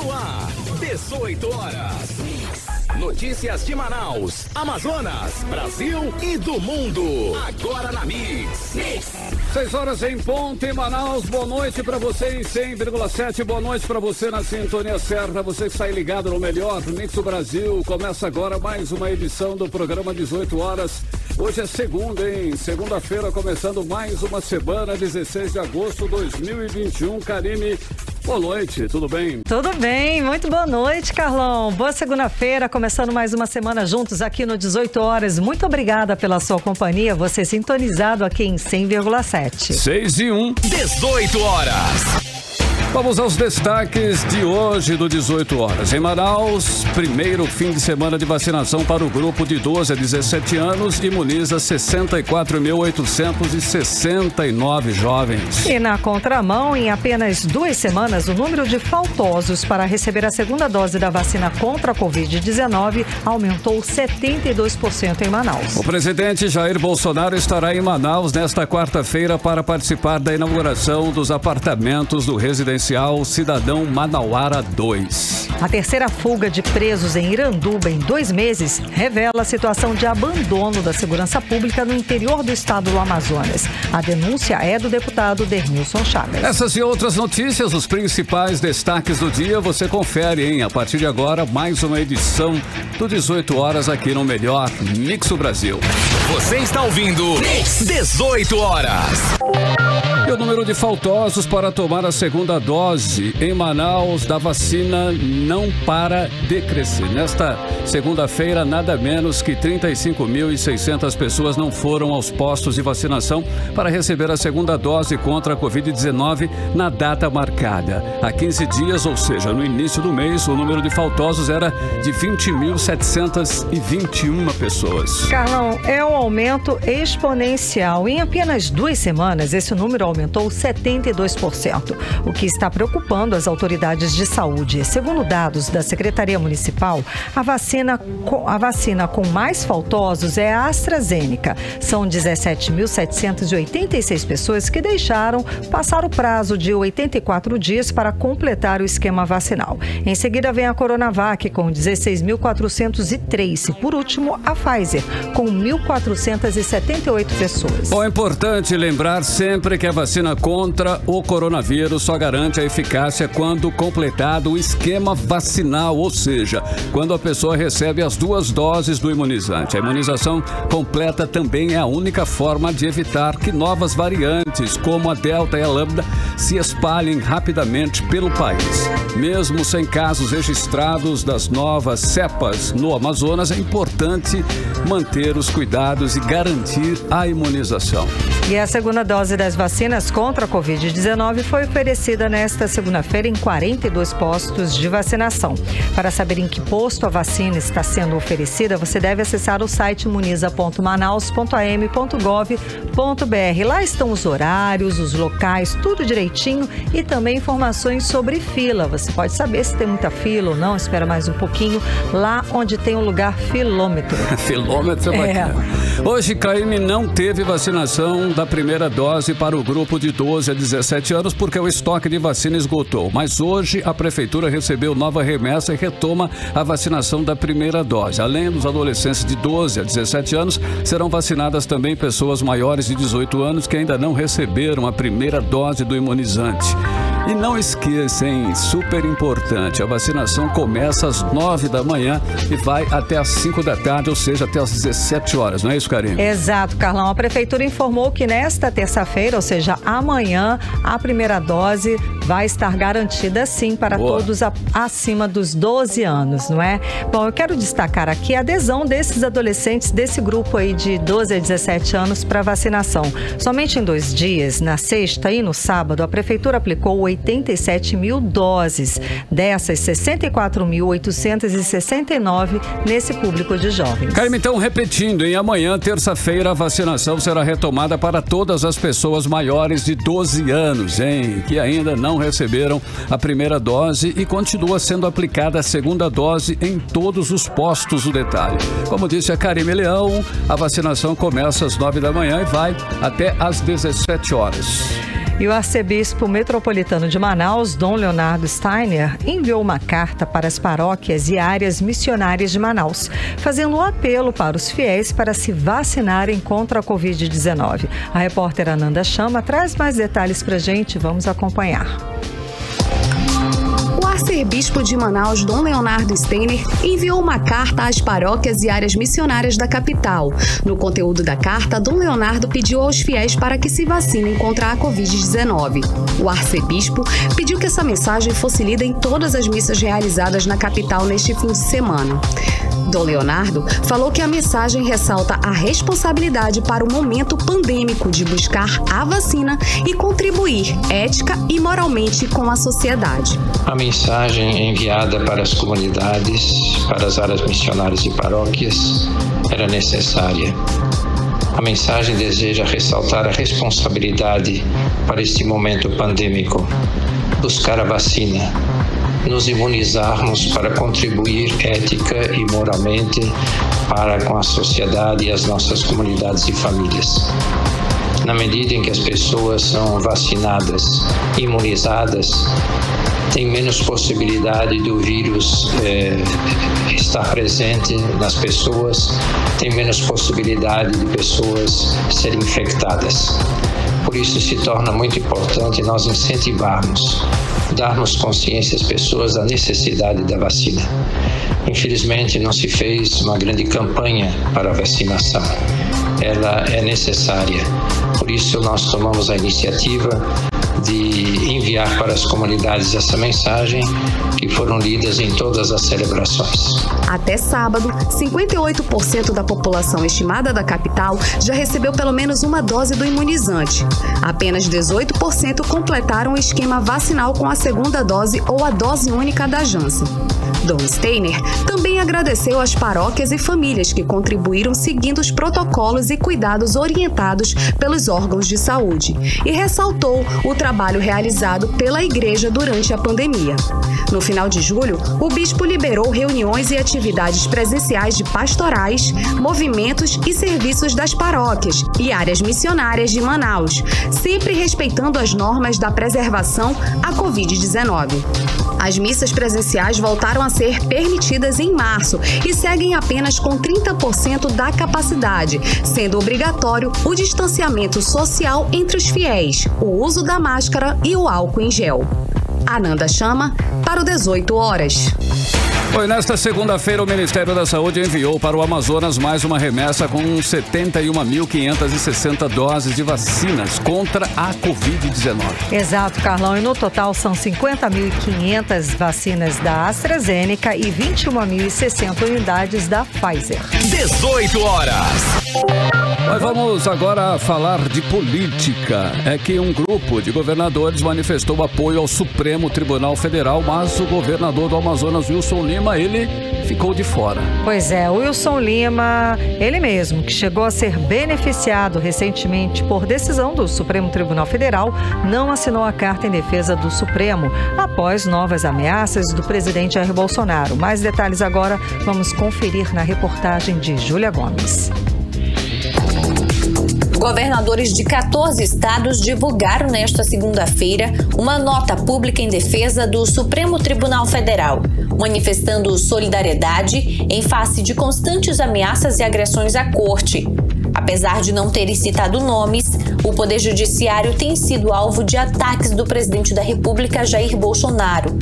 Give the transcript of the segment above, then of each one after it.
No ar, 18 horas. Notícias de Manaus, Amazonas, Brasil e do mundo. Agora na Mix. 6 horas em ponto em Manaus. Boa noite pra você em 100,7. Boa noite pra você na sintonia certa. Você que está aí ligado no melhor Mix do Brasil. Começa agora mais uma edição do programa 18 horas. Hoje é segunda, hein? Segunda-feira, começando mais uma semana, 16 de agosto de 2021. Karime, boa noite, tudo bem? Tudo bem, muito boa noite, Carlão. Boa segunda-feira, começando mais uma semana juntos aqui no 18 horas. Muito obrigada pela sua companhia, você sintonizado aqui em 100,7. 6 e 1. 18 horas. Vamos aos destaques de hoje do 18 horas. Em Manaus, primeiro fim de semana de vacinação para o grupo de 12 a 17 anos, imuniza 64.869 jovens. E na contramão, em apenas 2 semanas, o número de faltosos para receber a segunda dose da vacina contra a Covid-19 aumentou 72% em Manaus. O presidente Jair Bolsonaro estará em Manaus nesta quarta-feira para participar da inauguração dos apartamentos do residencial Cidadão Manauara 2. A terceira fuga de presos em Iranduba em 2 meses revela a situação de abandono da segurança pública no interior do estado do Amazonas. A denúncia é do deputado Denilson Chagas. Essas e outras notícias, os principais destaques do dia, você confere, hein? A partir de agora, mais uma edição do 18 horas aqui no melhor Mix do Brasil. Você está ouvindo Mix 18 horas. E o número de faltosos para tomar a segunda dose em Manaus da vacina não para de crescer. Nesta segunda-feira, nada menos que 35.600 pessoas não foram aos postos de vacinação para receber a segunda dose contra a Covid-19 na data marcada. Há 15 dias, ou seja, no início do mês, o número de faltosos era de 20.721 pessoas. Carlão, é um aumento exponencial. Em apenas 2 semanas, esse número aumentou 72%, o que está preocupando as autoridades de saúde. Segundo dados da Secretaria Municipal, a vacina com mais faltosos é a AstraZeneca. São 17.786 pessoas que deixaram passar o prazo de 84 dias para completar o esquema vacinal. Em seguida vem a Coronavac com 16.403 e, por último, a Pfizer com 1.478 pessoas. Bom, é importante lembrar sempre que a vacina contra o coronavírus só garante a eficácia quando completado o esquema vacinal, ou seja, quando a pessoa recebe as 2 doses do imunizante. A imunização completa também é a única forma de evitar que novas variantes, como a Delta e a Lambda, se espalhem rapidamente pelo país. Mesmo sem casos registrados das novas cepas no Amazonas, é importante manter os cuidados e garantir a imunização. E a segunda dose das vacinas contra a Covid-19 foi oferecida nesta segunda-feira em 42 postos de vacinação. Para saber em que posto a vacina está sendo oferecida, você deve acessar o site imuniza.manaus.am.gov.br. Lá estão os horários, os locais, tudo direitinho e também informações sobre fila. Você pode saber se tem muita fila ou não, espera mais um pouquinho, lá onde tem o lugar filômetro. Filômetro é bacana. Hoje, Caíme não teve vacinação da primeira dose para o grupo de 12 a 17 anos porque o estoque de vacina esgotou. Mas hoje a prefeitura recebeu nova remessa e retoma a vacinação da primeira dose. Além dos adolescentes de 12 a 17 anos, serão vacinadas também pessoas maiores de 18 anos que ainda não receberam a primeira dose do imunizante. E não esqueça, hein? Super importante, a vacinação começa às 9 da manhã e vai até às 5 da tarde, ou seja, até às 17 horas, não é isso, Karine? Exato, Carlão. A prefeitura informou que nesta terça-feira, ou seja, amanhã, a primeira dose vai estar garantida sim para todos acima dos 12 anos, não é? Bom, eu quero destacar aqui a adesão desses adolescentes desse grupo aí de 12 a 17 anos para vacinação. Somente em 2 dias, na sexta e no sábado, a prefeitura aplicou 87 mil doses, dessas 64.869 nesse público de jovens. Caíme, então, repetindo, em amanhã, terça-feira, a vacinação será retomada para todas as pessoas maiores de 12 anos, hein? Que ainda não receberam a primeira dose e continua sendo aplicada a segunda dose em todos os postos do detalhe. Como disse a Karime Leão, a vacinação começa às 9 da manhã e vai até às 17 horas. E o arcebispo metropolitano de Manaus, Dom Leonardo Steiner, enviou uma carta para as paróquias e áreas missionárias de Manaus, fazendo um apelo para os fiéis para se vacinarem contra a Covid-19. A repórter Ananda Chama traz mais detalhes para a gente, vamos acompanhar. O arcebispo de Manaus, Dom Leonardo Steiner, enviou uma carta às paróquias e áreas missionárias da capital. No conteúdo da carta, Dom Leonardo pediu aos fiéis para que se vacinem contra a Covid-19. O arcebispo pediu que essa mensagem fosse lida em todas as missas realizadas na capital neste fim de semana. Dom Leonardo falou que a mensagem ressalta a responsabilidade para o momento pandêmico de buscar a vacina e contribuir ética e moralmente com a sociedade. A mensagem enviada para as comunidades, para as áreas missionárias e paróquias era necessária. A mensagem deseja ressaltar a responsabilidade para este momento pandêmico, buscar a vacina, nos imunizarmos para contribuir ética e moralmente para com a sociedade e as nossas comunidades e famílias. Na medida em que as pessoas são vacinadas, imunizadas, tem menos possibilidade do vírus estar presente nas pessoas, tem menos possibilidade de pessoas serem infectadas. Por isso se torna muito importante nós incentivarmos, darmos consciência às pessoas da necessidade da vacina. Infelizmente não se fez uma grande campanha para a vacinação. Ela é necessária. Por isso nós tomamos a iniciativa de enviar para as comunidades essa mensagem, que foram lidas em todas as celebrações. Até sábado, 58% da população estimada da capital já recebeu pelo menos uma dose do imunizante. Apenas 18% completaram o esquema vacinal com a segunda dose ou a dose única da Janssen. Dom Steiner também agradeceu às paróquias e famílias que contribuíram seguindo os protocolos e cuidados orientados pelos órgãos de saúde e ressaltou o trabalho realizado pela Igreja durante a pandemia. No final de julho, o bispo liberou reuniões e atividades presenciais de pastorais, movimentos e serviços das paróquias e áreas missionárias de Manaus, sempre respeitando as normas da preservação à Covid-19. As missas presenciais voltaram a ser permitidas em março e seguem apenas com 30% da capacidade, sendo obrigatório o distanciamento social entre os fiéis, o uso da máscara e o álcool em gel. Ananda Chama, para o 18 horas. Nesta segunda-feira, o Ministério da Saúde enviou para o Amazonas mais uma remessa com 71.560 doses de vacinas contra a Covid-19. Exato, Carlão. E no total são 50.500 vacinas da AstraZeneca e 21.060 unidades da Pfizer. 18 horas. Mas vamos agora falar de política. É que um grupo de governadores manifestou apoio ao Supremo Tribunal Federal, mas o governador do Amazonas, Wilson Lima, ele ficou de fora. Pois é, Wilson Lima, ele mesmo, que chegou a ser beneficiado recentemente por decisão do Supremo Tribunal Federal, não assinou a carta em defesa do Supremo após novas ameaças do presidente Jair Bolsonaro. Mais detalhes agora, vamos conferir na reportagem de Júlia Gomes. Governadores de 14 estados divulgaram nesta segunda-feira uma nota pública em defesa do Supremo Tribunal Federal, manifestando solidariedade em face de constantes ameaças e agressões à corte. Apesar de não terem citado nomes, o Poder Judiciário tem sido alvo de ataques do presidente da República, Jair Bolsonaro.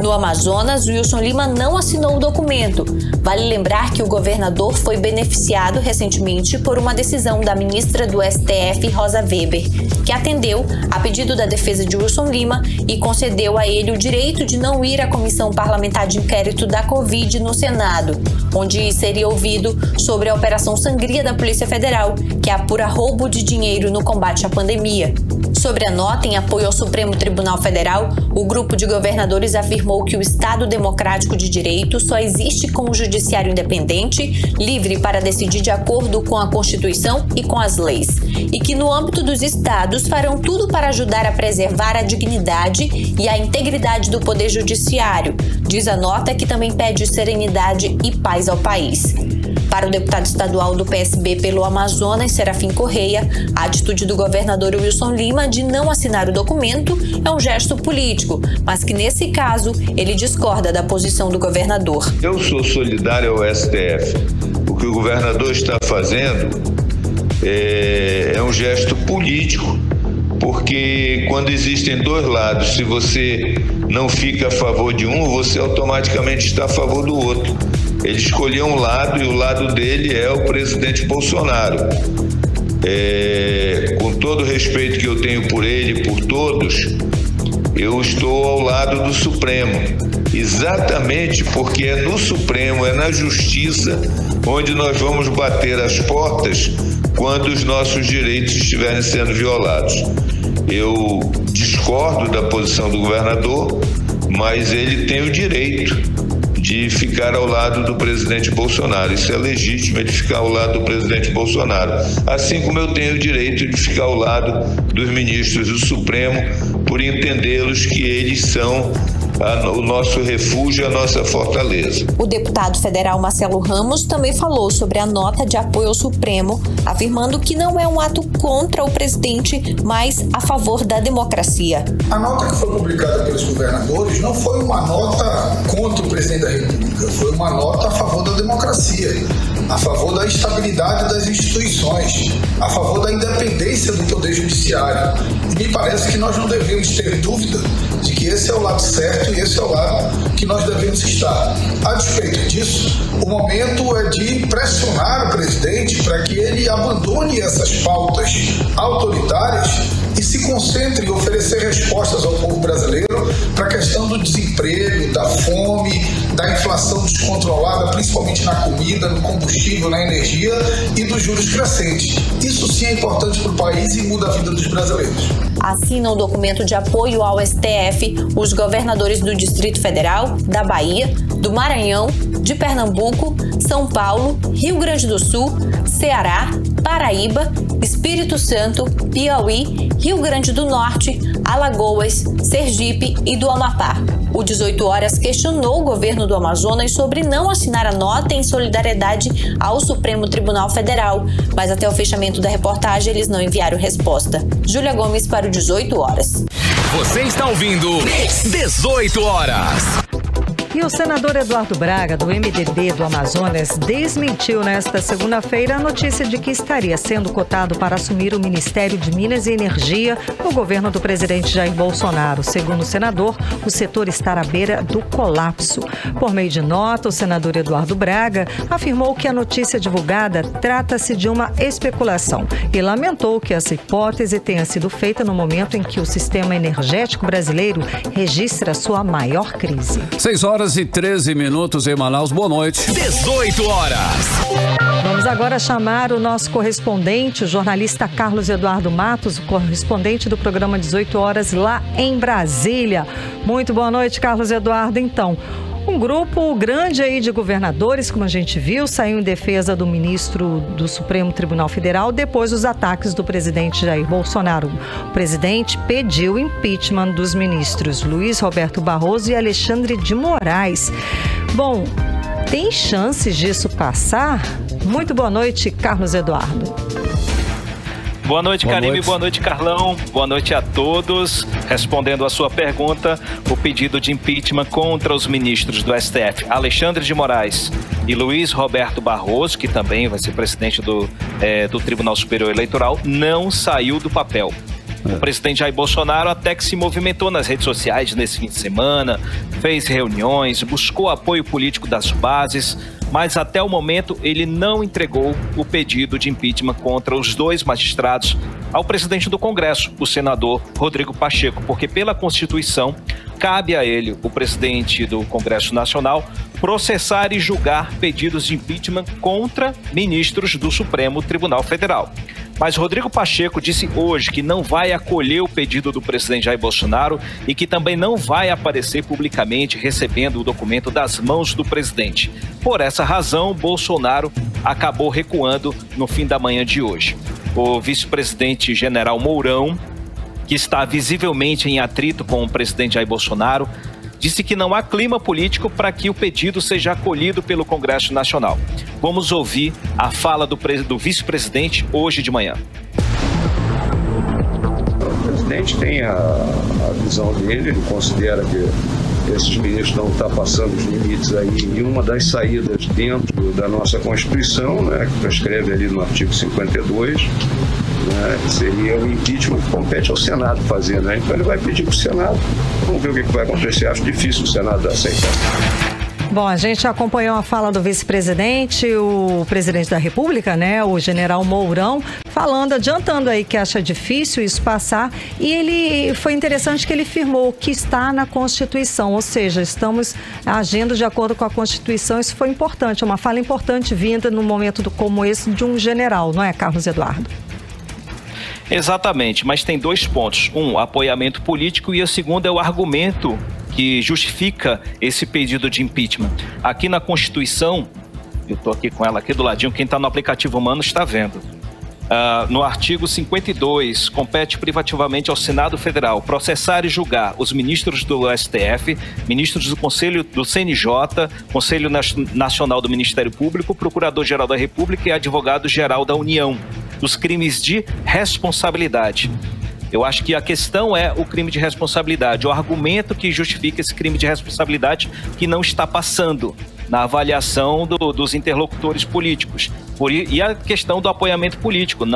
No Amazonas, Wilson Lima não assinou o documento. Vale lembrar que o governador foi beneficiado recentemente por uma decisão da ministra do STF, Rosa Weber, que atendeu a pedido da defesa de Wilson Lima e concedeu a ele o direito de não ir à Comissão Parlamentar de Inquérito da Covid no Senado, onde seria ouvido sobre a Operação Sangria da Polícia Federal, que apura roubo de dinheiro no combate à pandemia. Sobre a nota em apoio ao Supremo Tribunal Federal, o grupo de governadores afirmou que o Estado democrático de direito só existe com o judiciário independente, livre para decidir de acordo com a Constituição e com as leis, e que no âmbito dos estados farão tudo para ajudar a preservar a dignidade e a integridade do Poder Judiciário, diz a nota, que também pede serenidade e paz ao país. Para o deputado estadual do PSB pelo Amazonas, Serafim Correia, a atitude do governador Wilson Lima de não assinar o documento é um gesto político, mas que nesse caso ele discorda da posição do governador. Eu sou solidário ao STF. O que o governador está fazendo é um gesto político, porque quando existem dois lados, se você não fica a favor de um, você automaticamente está a favor do outro. Ele escolheu um lado e o lado dele é o presidente Bolsonaro. Com todo o respeito que eu tenho por ele e por todos, eu estou ao lado do Supremo, exatamente porque é no Supremo, é na Justiça, onde nós vamos bater as portas quando os nossos direitos estiverem sendo violados. Eu discordo da posição do governador, mas ele tem o direito de ficar ao lado do presidente Bolsonaro. Isso é legítimo, ele ficar ao lado do presidente Bolsonaro. Assim como eu tenho o direito de ficar ao lado dos ministros do Supremo, por entendê-los que eles são o nosso refúgio, a nossa fortaleza. O deputado federal Marcelo Ramos também falou sobre a nota de apoio ao Supremo, afirmando que não é um ato contra o presidente, mas a favor da democracia. A nota que foi publicada pelos governadores não foi uma nota contra o presidente da República, foi uma nota a favor da democracia, a favor da estabilidade das instituições, a favor da independência do Poder Judiciário. E me parece que nós não devemos ter dúvida de que esse é o lado certo e esse é o lado que nós devemos estar. A despeito disso, o momento é de pressionar o presidente para que ele abandone essas pautas autoritárias e se concentre em oferecer respostas ao povo brasileiro para a questão do desemprego, da fome, da inflação descontrolada, principalmente na comida, no combustível, na energia e dos juros crescentes. Isso sim é importante para o país e muda a vida dos brasileiros. Assinam o documento de apoio ao STF os governadores do Distrito Federal, da Bahia, do Maranhão, de Pernambuco, São Paulo, Rio Grande do Sul, Ceará, Paraíba, Espírito Santo, Piauí, Rio Grande do Norte, Alagoas, Sergipe e do Amapá. O 18 Horas questionou o governo do Amazonas sobre não assinar a nota em solidariedade ao Supremo Tribunal Federal, mas até o fechamento da reportagem eles não enviaram resposta. Júlia Gomes para o 18 Horas. Você está ouvindo 18 Horas. E o senador Eduardo Braga, do MDB do Amazonas, desmentiu nesta segunda-feira a notícia de que estaria sendo cotado para assumir o Ministério de Minas e Energia no governo do presidente Jair Bolsonaro. Segundo o senador, o setor está à beira do colapso. Por meio de nota, o senador Eduardo Braga afirmou que a notícia divulgada trata-se de uma especulação e lamentou que essa hipótese tenha sido feita no momento em que o sistema energético brasileiro registra sua maior crise. 6h13 em Manaus. Boa noite. 18 Horas. Vamos agora chamar o nosso correspondente, o jornalista Carlos Eduardo Matos, o correspondente do programa 18 Horas lá em Brasília. Muito boa noite, Carlos Eduardo. Então, um grupo grande aí de governadores, como a gente viu, saiu em defesa do ministro do Supremo Tribunal Federal depois dos ataques do presidente Jair Bolsonaro. O presidente pediu o impeachment dos ministros Luiz Roberto Barroso e Alexandre de Moraes. Bom, tem chances disso passar? Muito boa noite, Carlos Eduardo. Boa noite, Karime. Boa noite, Carlão. Boa noite a todos. Respondendo a sua pergunta, o pedido de impeachment contra os ministros do STF, Alexandre de Moraes e Luiz Roberto Barroso, que também vai ser presidente do Tribunal Superior Eleitoral, não saiu do papel. O presidente Jair Bolsonaro até que se movimentou nas redes sociais nesse fim de semana, fez reuniões, buscou apoio político das bases, mas até o momento ele não entregou o pedido de impeachment contra os dois magistrados ao presidente do Congresso, o senador Rodrigo Pacheco, porque pela Constituição cabe a ele, o presidente do Congresso Nacional, processar e julgar pedidos de impeachment contra ministros do Supremo Tribunal Federal. Mas Rodrigo Pacheco disse hoje que não vai acolher o pedido do presidente Jair Bolsonaro e que também não vai aparecer publicamente recebendo o documento das mãos do presidente. Por essa razão, Bolsonaro acabou recuando no fim da manhã de hoje. O vice-presidente general Mourão, que está visivelmente em atrito com o presidente Jair Bolsonaro, disse que não há clima político para que o pedido seja acolhido pelo Congresso Nacional. Vamos ouvir a fala do vice-presidente hoje de manhã. O presidente tem a visão dele, ele considera que esses ministros não estão passando os limites aí em uma das saídas dentro da nossa Constituição, né, que prescreve ali no artigo 52, né, seria o impeachment que compete ao Senado fazer, né? Então ele vai pedir para o Senado, vamos ver o que vai acontecer. Acho difícil o Senado aceitar. Bom, a gente acompanhou a fala do vice-presidente, o presidente da República, né, o general Mourão, adiantando aí que acha difícil isso passar, e foi interessante que ele afirmou que está na Constituição, ou seja, estamos agindo de acordo com a Constituição. Isso foi importante, uma fala importante vinda num momento como esse de um general, não é, Carlos Eduardo? Exatamente, mas tem 2 pontos. Um, apoiamento político, e o segundo é o argumento que justifica esse pedido de impeachment. Aqui na Constituição, eu estou aqui com ela aqui do ladinho, quem está no aplicativo Humano está vendo. No artigo 52, compete privativamente ao Senado Federal processar e julgar os ministros do STF, ministros do Conselho do CNJ, Conselho Nacional do Ministério Público, Procurador-Geral da República e Advogado-Geral da União, dos crimes de responsabilidade. Eu acho que a questão é o crime de responsabilidade, o argumento que justifica esse crime de responsabilidade que não está passando na avaliação dos interlocutores políticos. E a questão do apoiamento político,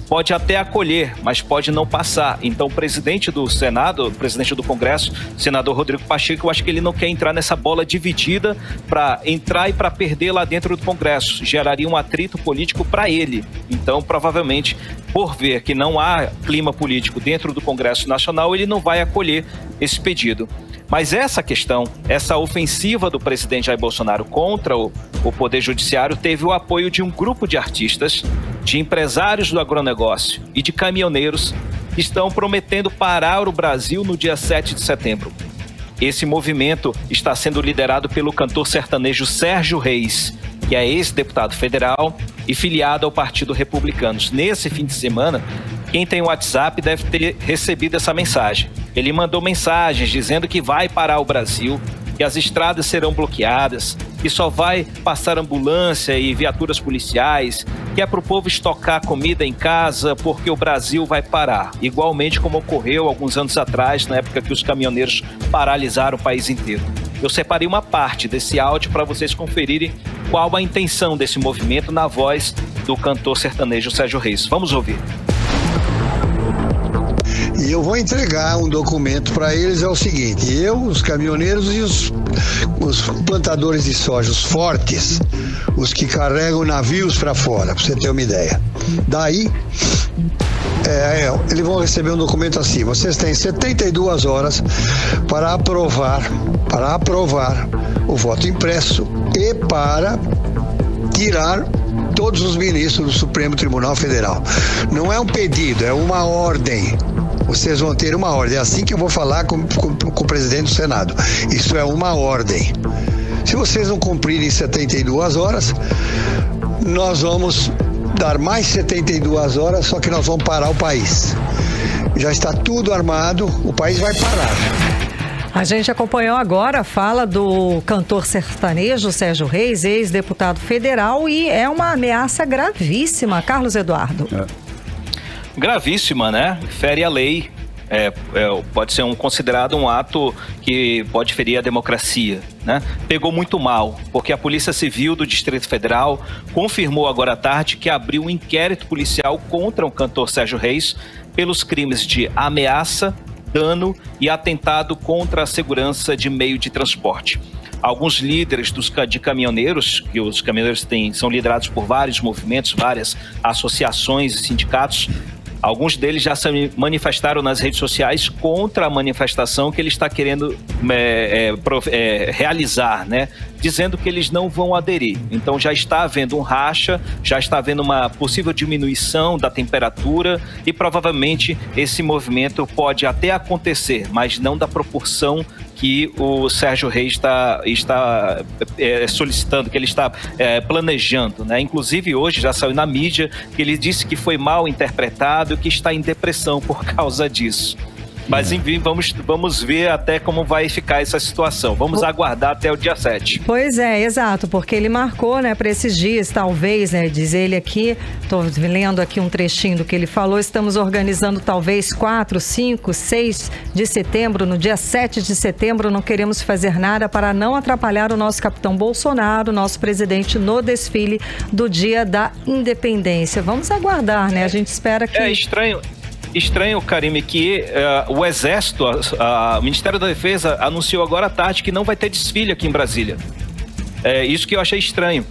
pode até acolher, mas pode não passar. Então o presidente do Senado, o presidente do Congresso, o senador Rodrigo Pacheco, eu acho que ele não quer entrar nessa bola dividida para entrar e para perder lá dentro do Congresso. Geraria um atrito político para ele. Então, provavelmente, por ver que não há clima político dentro do Congresso Nacional, ele não vai acolher esse pedido. Mas essa questão, essa ofensiva do presidente Jair Bolsonaro contra o Poder Judiciário teve o apoio de um grupo de artistas, de empresários do agronegócio e de caminhoneiros que estão prometendo parar o Brasil no dia 7 de setembro. Esse movimento está sendo liderado pelo cantor sertanejo Sérgio Reis, que é ex-deputado federal e filiado ao Partido Republicano. Nesse fim de semana, quem tem o WhatsApp deve ter recebido essa mensagem. Ele mandou mensagens dizendo que vai parar o Brasil, que as estradas serão bloqueadas, que só vai passar ambulância e viaturas policiais, que é para o povo estocar comida em casa porque o Brasil vai parar. Igualmente como ocorreu alguns anos atrás, na época que os caminhoneiros paralisaram o país inteiro. Eu separei uma parte desse áudio para vocês conferirem qual a intenção desse movimento na voz do cantor sertanejo Sérgio Reis. Vamos ouvir. E eu vou entregar um documento para eles, é o seguinte: os caminhoneiros e os plantadores de soja, os fortes, os que carregam navios para fora, para você ter uma ideia. Daí, eles vão receber um documento assim: vocês têm 72 horas para aprovar o voto impresso e para tirar todos os ministros do Supremo Tribunal Federal. Não é um pedido, é uma ordem. Vocês vão ter uma ordem. É assim que eu vou falar com o presidente do Senado. Isso é uma ordem. Se vocês não cumprirem 72 horas, nós vamos dar mais 72 horas, só que nós vamos parar o país. Já está tudo armado, o país vai parar. A gente acompanhou agora a fala do cantor sertanejo Sérgio Reis, ex-deputado federal, e é uma ameaça gravíssima, Carlos Eduardo. Gravíssima, né? Fere a lei. Pode ser considerado um ato que pode ferir a democracia, né? Pegou muito mal, porque a Polícia Civil do Distrito Federal confirmou agora à tarde que abriu um inquérito policial contra o cantor Sérgio Reis pelos crimes de ameaça, dano e atentado contra a segurança de meio de transporte. Alguns líderes de caminhoneiros, que os caminhoneiros são liderados por vários movimentos, várias associações e sindicatos, alguns deles já se manifestaram nas redes sociais contra a manifestação que ele está querendo realizar, né? Dizendo que eles não vão aderir. Então já está havendo um racha, já está havendo uma possível diminuição da temperatura e provavelmente esse movimento pode até acontecer, mas não da proporção que o Sérgio Reis está solicitando, que ele está planejando, né? Inclusive hoje já saiu na mídia que ele disse que foi mal interpretado e que está em depressão por causa disso. Mas enfim, vamos ver até como vai ficar essa situação. Vamos aguardar até o dia 7. Pois é, exato, porque ele marcou, né, para esses dias, talvez, né, diz ele aqui, estou lendo aqui um trechinho do que ele falou, estamos organizando talvez 4, 5, 6 de setembro, no dia 7 de setembro, não queremos fazer nada para não atrapalhar o nosso capitão Bolsonaro, nosso presidente, no desfile do Dia da Independência. Vamos aguardar, né? A gente espera que... É estranho, Karime, que o Exército, o Ministério da Defesa anunciou agora à tarde que não vai ter desfile aqui em Brasília. Isso que eu achei estranho.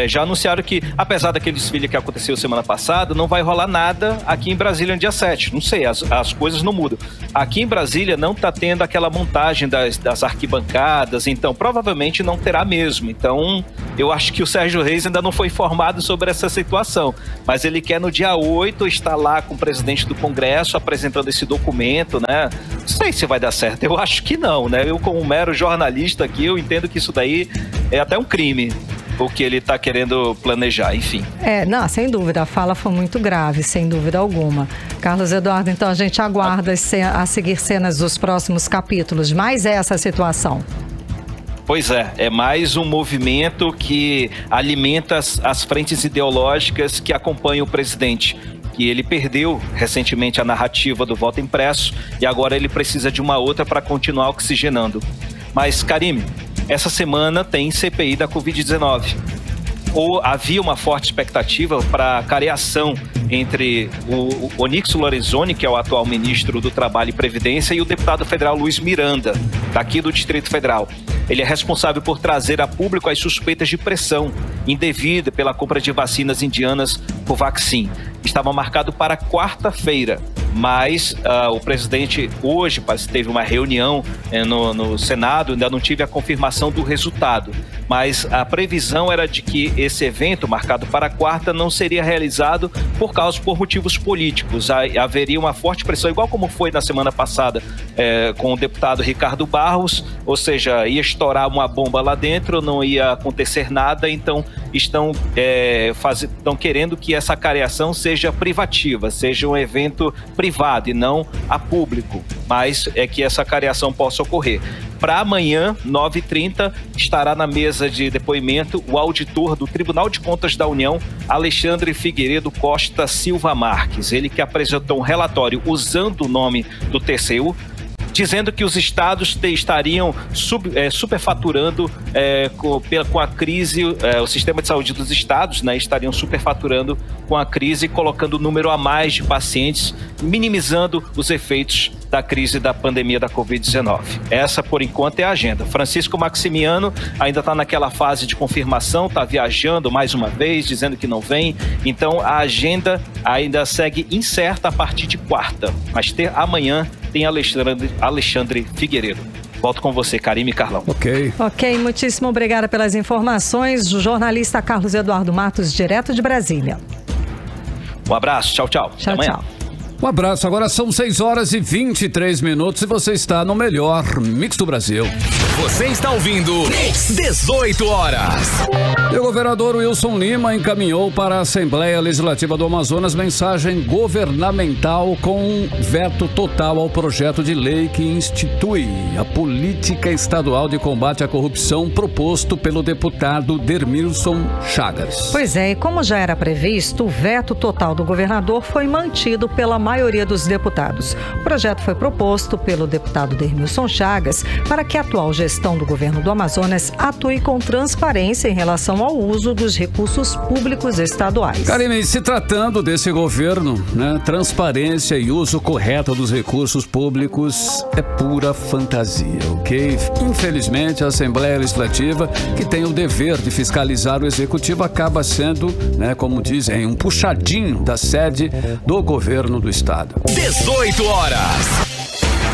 Já anunciaram que, apesar daquele desfile que aconteceu semana passada, não vai rolar nada aqui em Brasília no dia 7. Não sei, as coisas não mudam. Aqui em Brasília não está tendo aquela montagem das arquibancadas, então provavelmente não terá mesmo. Então, eu acho que o Sérgio Reis ainda não foi informado sobre essa situação. Mas ele quer no dia 8 estar lá com o presidente do Congresso apresentando esse documento, né? Não sei se vai dar certo, eu acho que não, né? Eu, como mero jornalista aqui, eu entendo que isso daí é até um crime. O que ele está querendo planejar, enfim. Não, sem dúvida, a fala foi muito grave, sem dúvida alguma. Carlos Eduardo, então a gente aguarda a seguir cenas dos próximos capítulos, mas essa situação. Pois é mais um movimento que alimenta as frentes ideológicas que acompanham o presidente. Que ele perdeu recentemente a narrativa do voto impresso e agora ele precisa de uma outra para continuar oxigenando. Mas, Karime, essa semana tem CPI da Covid-19. Havia uma forte expectativa para a careação entre o Onyx Lorenzoni, que é o atual ministro do Trabalho e Previdência, e o deputado federal Luiz Miranda, daqui do Distrito Federal. Ele é responsável por trazer a público as suspeitas de pressão indevida pela compra de vacinas indianas Covaxin. Estava marcado para quarta-feira, mas o presidente hoje teve uma reunião no Senado, ainda não tive a confirmação do resultado, mas a previsão era de que esse evento marcado para quarta não seria realizado por motivos políticos. Haveria uma forte pressão, igual como foi na semana passada com o deputado Ricardo Barros, ou seja, ia estourar uma bomba lá dentro, não ia acontecer nada, então estão querendo que essa careação seja privativa, seja um evento privado e não a público, mas que essa careação possa ocorrer. Para amanhã, 9h30, estará na mesa de depoimento o auditor do Tribunal de Contas da União, Alexandre Figueiredo Costa Silva Marques. Ele que apresentou um relatório usando o nome do TCU, dizendo que os estados estariam superfaturando com a crise, o sistema de saúde dos estados, né, estariam superfaturando com a crise, colocando o número a mais de pacientes, minimizando os efeitos da crise da pandemia da Covid-19. Essa, por enquanto, é a agenda. Francisco Maximiano ainda está naquela fase de confirmação, está viajando mais uma vez, dizendo que não vem. Então, a agenda ainda segue incerta a partir de quarta. Mas amanhã tem Alexandre Figueiredo. Volto com você, Karime e Carlão. Ok, muitíssimo obrigada pelas informações. O jornalista Carlos Eduardo Matos, direto de Brasília. Um abraço, tchau. Até amanhã. Um abraço, agora são 6h23 e você está no melhor Mix do Brasil. Você está ouvindo Mix 18 horas. E o governador Wilson Lima encaminhou para a Assembleia Legislativa do Amazonas mensagem governamental com veto total ao projeto de lei que institui a política estadual de combate à corrupção proposto pelo deputado Dermilson Chagas. Pois é, e como já era previsto, o veto total do governador foi mantido pela maioria dos deputados. O projeto foi proposto pelo deputado Dermilson Chagas para que a atual gestão do governo do Amazonas atue com transparência em relação ao uso dos recursos públicos estaduais. Karime, se tratando desse governo, né, transparência e uso correto dos recursos públicos é pura fantasia, ok? Infelizmente, a Assembleia Legislativa, que tem o dever de fiscalizar o Executivo, acaba sendo, né, como dizem, um puxadinho da sede do governo do Estado. 18 horas.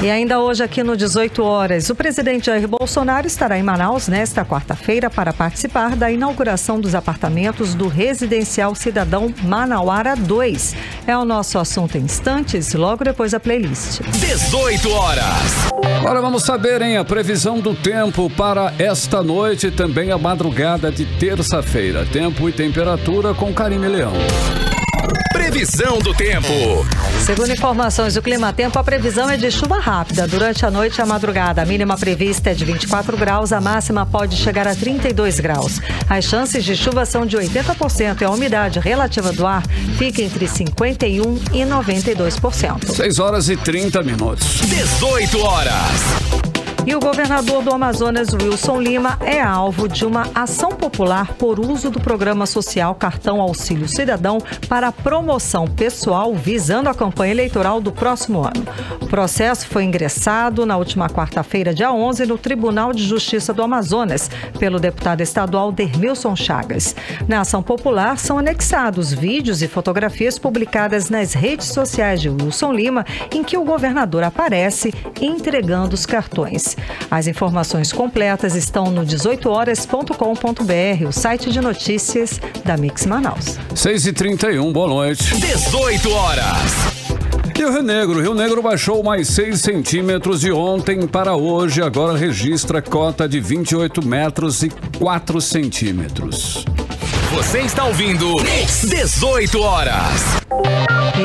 E ainda hoje aqui no 18 horas, o presidente Jair Bolsonaro estará em Manaus nesta quarta-feira para participar da inauguração dos apartamentos do Residencial Cidadão Manauara 2. É o nosso assunto em instantes, logo depois da playlist. 18 horas. Agora vamos saber, a previsão do tempo para esta noite e também a madrugada de terça-feira. Tempo e temperatura com Karime Leão. Previsão do tempo. Segundo informações do Climatempo, a previsão é de chuva rápida durante a noite e a madrugada. A mínima prevista é de 24 graus, a máxima pode chegar a 32 graus. As chances de chuva são de 80% e a umidade relativa do ar fica entre 51% e 92%. 6 horas e 30 minutos. 18 horas. E o governador do Amazonas, Wilson Lima, é alvo de uma ação popular por uso do programa social Cartão Auxílio Cidadão para promoção pessoal visando a campanha eleitoral do próximo ano. O processo foi ingressado na última quarta-feira, dia 11, no Tribunal de Justiça do Amazonas, pelo deputado estadual Dermilson Chagas. Na ação popular são anexados vídeos e fotografias publicadas nas redes sociais de Wilson Lima, em que o governador aparece entregando os cartões. As informações completas estão no 18horas.com.br, o site de notícias da Mix Manaus. 6h31, boa noite. 18 horas. E o Rio Negro baixou mais 6 centímetros de ontem para hoje, agora registra cota de 28 metros e 4 centímetros. Você está ouvindo 18 horas.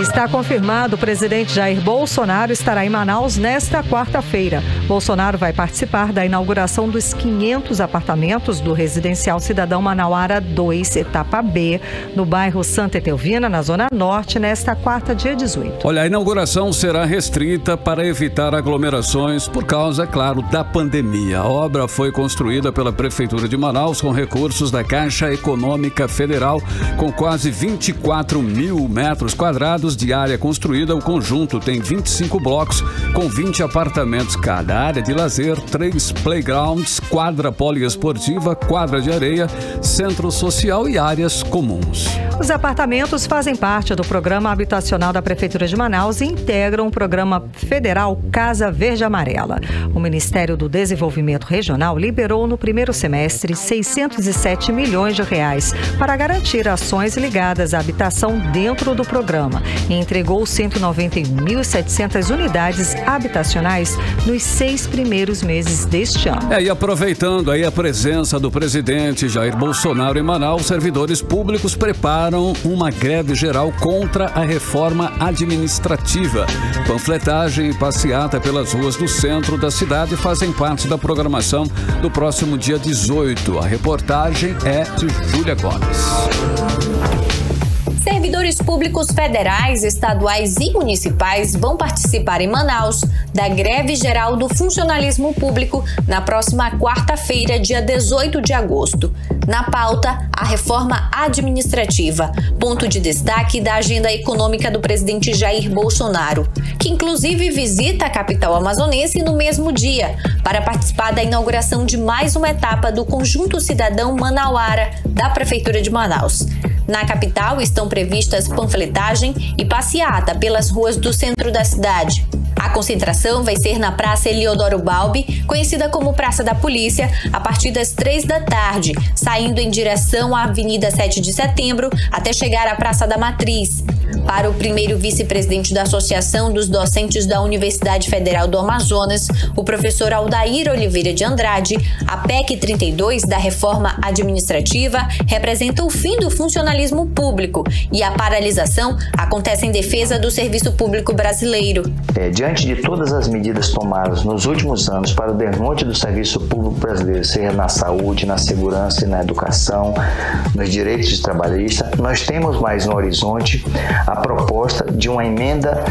Está confirmado, o presidente Jair Bolsonaro estará em Manaus nesta quarta-feira. Bolsonaro vai participar da inauguração dos 500 apartamentos do Residencial Cidadão Manauara 2, etapa B, no bairro Santa Etelvina, na Zona Norte, nesta quarta, dia 18. Olha, a inauguração será restrita para evitar aglomerações por causa, é claro, da pandemia. A obra foi construída pela Prefeitura de Manaus com recursos da Caixa Econômica Federal, com quase 24 mil metros quadrados de área construída. O conjunto tem 25 blocos com 20 apartamentos cada. Área de lazer, 3 playgrounds, quadra poliesportiva, quadra de areia, centro social e áreas comuns. Os apartamentos fazem parte do programa habitacional da Prefeitura de Manaus e integram o programa federal Casa Verde Amarela. O Ministério do Desenvolvimento Regional liberou no primeiro semestre 607 milhões de reais para garantir ações ligadas à habitação dentro do programa e entregou 191.700 unidades habitacionais nos 6 primeiros meses deste ano. E aproveitando aí a presença do presidente Jair Bolsonaro em Manaus, servidores públicos preparam uma greve geral contra a reforma administrativa. Panfletagem e passeata pelas ruas do centro da cidade fazem parte da programação do próximo dia 18. A reportagem é de Júlia Gomes. Servidores públicos federais, estaduais e municipais vão participar em Manaus da greve geral do funcionalismo público na próxima quarta-feira, dia 18 de agosto. Na pauta, a reforma administrativa, ponto de destaque da agenda econômica do presidente Jair Bolsonaro, que inclusive visita a capital amazonense no mesmo dia para participar da inauguração de mais uma etapa do Conjunto Cidadão Manauara da Prefeitura de Manaus. Na capital estão previstas panfletagem e passeata pelas ruas do centro da cidade. A concentração vai ser na Praça Eliodoro Balbi, conhecida como Praça da Polícia, a partir das 3 da tarde, saindo em direção à Avenida 7 de Setembro até chegar à Praça da Matriz. Para o primeiro vice-presidente da Associação dos Docentes da Universidade Federal do Amazonas, o professor Aldair Oliveira de Andrade, a PEC 32 da reforma administrativa representa o fim do funcionalismo público e a paralisação acontece em defesa do serviço público brasileiro. Diante de todas as medidas tomadas nos últimos anos para o desmonte do serviço público brasileiro, seja na saúde, na segurança e na educação, nos direitos trabalhistas, nós temos mais no horizonte a proposta de uma emenda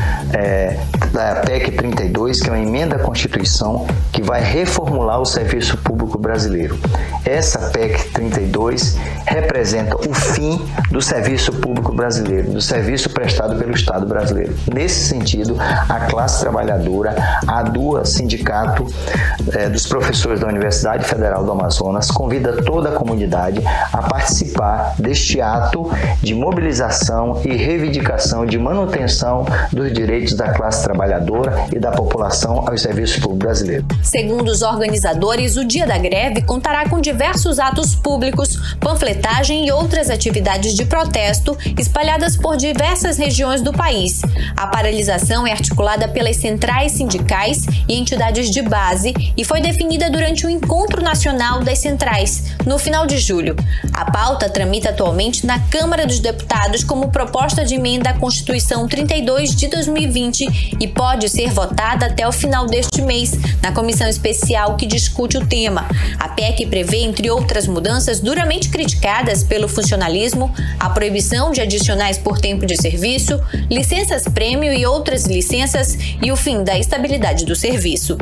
da PEC 32, que é uma emenda à Constituição que vai reformular o serviço público brasileiro. Essa PEC 32 representa o fim do serviço público brasileiro, do serviço prestado pelo Estado brasileiro. Nesse sentido, a classe trabalhadora, a ADUA, Sindicato dos Professores da Universidade Federal do Amazonas, convida toda a comunidade a participar deste ato de mobilização e reivindicação de manutenção dos direitos da classe trabalhadora trabalhadora e da população aos serviços públicos brasileiros. Segundo os organizadores, o dia da greve contará com diversos atos públicos, panfletagem e outras atividades de protesto espalhadas por diversas regiões do país. A paralisação é articulada pelas centrais sindicais e entidades de base e foi definida durante o Encontro Nacional das Centrais, no final de julho. A pauta tramita atualmente na Câmara dos Deputados como proposta de emenda à Constituição 32 de 2020 e pode ser votada até o final deste mês, na comissão especial que discute o tema. A PEC prevê, entre outras mudanças duramente criticadas pelo funcionalismo, a proibição de adicionais por tempo de serviço, licenças-prêmio e outras licenças e o fim da estabilidade do serviço.